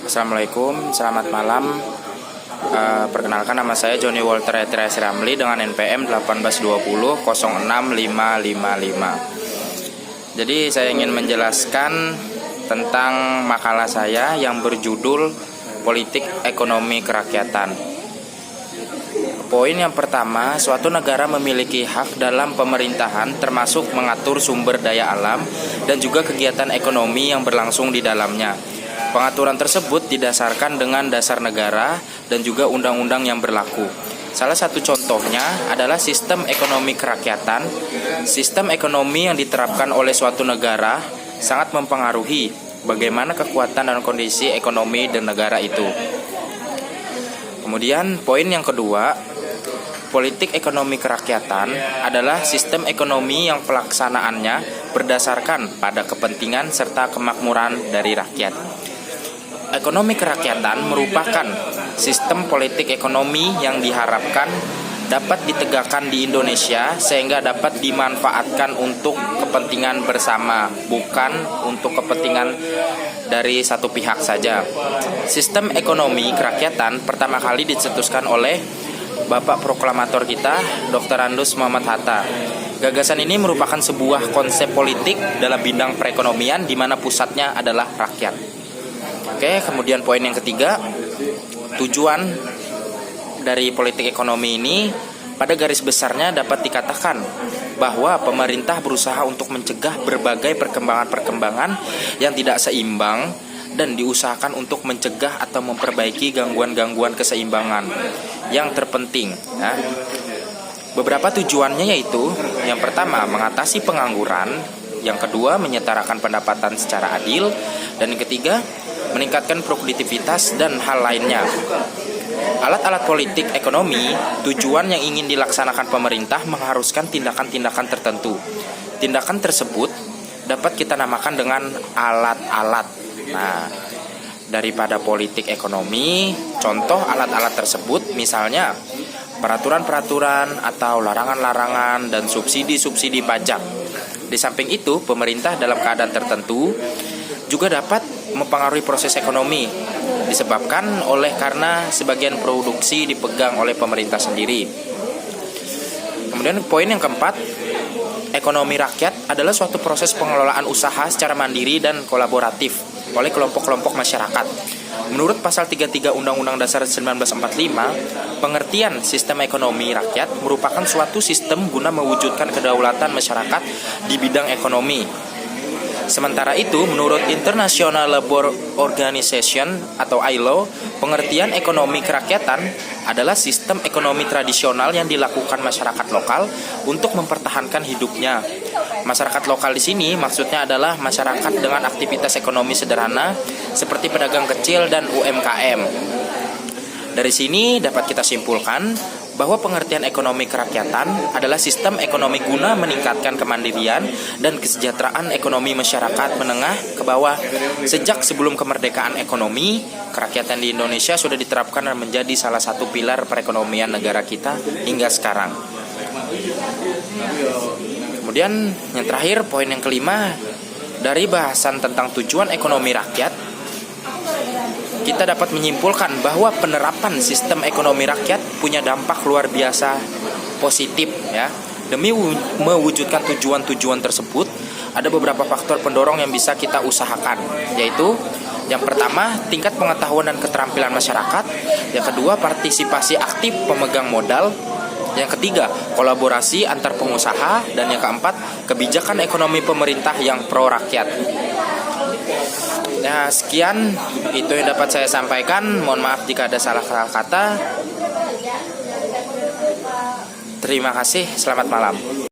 Assalamualaikum, selamat malam. Perkenalkan, nama saya Johnny Walter Etrias Ramli dengan NPM 1820 06555. Jadi saya ingin menjelaskan tentang makalah saya yang berjudul Politik Ekonomi Kerakyatan. Poin yang pertama, suatu negara memiliki hak dalam pemerintahan termasuk mengatur sumber daya alam dan juga kegiatan ekonomi yang berlangsung di dalamnya. Pengaturan tersebut didasarkan dengan dasar negara dan juga undang-undang yang berlaku. Salah satu contohnya adalah sistem ekonomi kerakyatan. Sistem ekonomi yang diterapkan oleh suatu negara sangat mempengaruhi bagaimana kekuatan dan kondisi ekonomi dan negara itu. Kemudian poin yang kedua, politik ekonomi kerakyatan adalah sistem ekonomi yang pelaksanaannya berdasarkan pada kepentingan serta kemakmuran dari rakyat. Ekonomi kerakyatan merupakan sistem politik ekonomi yang diharapkan dapat ditegakkan di Indonesia sehingga dapat dimanfaatkan untuk kepentingan bersama, bukan untuk kepentingan dari satu pihak saja. Sistem ekonomi kerakyatan pertama kali dicetuskan oleh Bapak Proklamator kita, Dr. Andus Muhammad Hatta. Gagasan ini merupakan sebuah konsep politik dalam bidang perekonomian di mana pusatnya adalah rakyat. Oke, kemudian poin yang ketiga, tujuan dari politik ekonomi ini pada garis besarnya dapat dikatakan bahwa pemerintah berusaha untuk mencegah berbagai perkembangan-perkembangan yang tidak seimbang dan diusahakan untuk mencegah atau memperbaiki gangguan-gangguan keseimbangan yang terpenting. Beberapa tujuannya yaitu, yang pertama mengatasi pengangguran, yang kedua menyetarakan pendapatan secara adil, dan yang ketiga meningkatkan produktivitas dan hal lainnya. Alat-alat politik ekonomi, tujuan yang ingin dilaksanakan pemerintah mengharuskan tindakan-tindakan tertentu. Tindakan tersebut dapat kita namakan dengan alat-alat. Daripada politik ekonomi, contoh alat-alat tersebut misalnya peraturan-peraturan atau larangan-larangan dan subsidi-subsidi pajak. Di samping itu, pemerintah dalam keadaan tertentu juga dapat mempengaruhi proses ekonomi disebabkan oleh karena sebagian produksi dipegang oleh pemerintah sendiri. Kemudian poin yang keempat, ekonomi rakyat adalah suatu proses pengelolaan usaha secara mandiri dan kolaboratif oleh kelompok-kelompok masyarakat. Menurut pasal 33 Undang-Undang Dasar 1945, pengertian sistem ekonomi rakyat merupakan suatu sistem guna mewujudkan kedaulatan masyarakat di bidang ekonomi. Sementara itu, menurut International Labour Organization atau ILO, pengertian ekonomi kerakyatan adalah sistem ekonomi tradisional yang dilakukan masyarakat lokal untuk mempertahankan hidupnya. Masyarakat lokal di sini maksudnya adalah masyarakat dengan aktivitas ekonomi sederhana seperti pedagang kecil dan UMKM. Dari sini dapat kita simpulkan bahwa pengertian ekonomi kerakyatan adalah sistem ekonomi guna meningkatkan kemandirian dan kesejahteraan ekonomi masyarakat menengah ke bawah. Sejak sebelum kemerdekaan ekonomi, kerakyatan di Indonesia sudah diterapkan dan menjadi salah satu pilar perekonomian negara kita hingga sekarang. Kemudian yang terakhir, poin yang kelima, dari bahasan tentang tujuan ekonomi rakyat, kita dapat menyimpulkan bahwa penerapan sistem ekonomi rakyat punya dampak luar biasa positif ya. Demi mewujudkan tujuan-tujuan tersebut, ada beberapa faktor pendorong yang bisa kita usahakan, yaitu yang pertama, tingkat pengetahuan dan keterampilan masyarakat. Yang kedua, partisipasi aktif pemegang modal. Yang ketiga, kolaborasi antar pengusaha. Dan yang keempat, kebijakan ekonomi pemerintah yang pro rakyat. Nah, sekian itu yang dapat saya sampaikan. Mohon maaf jika ada salah kata. Terima kasih, selamat malam.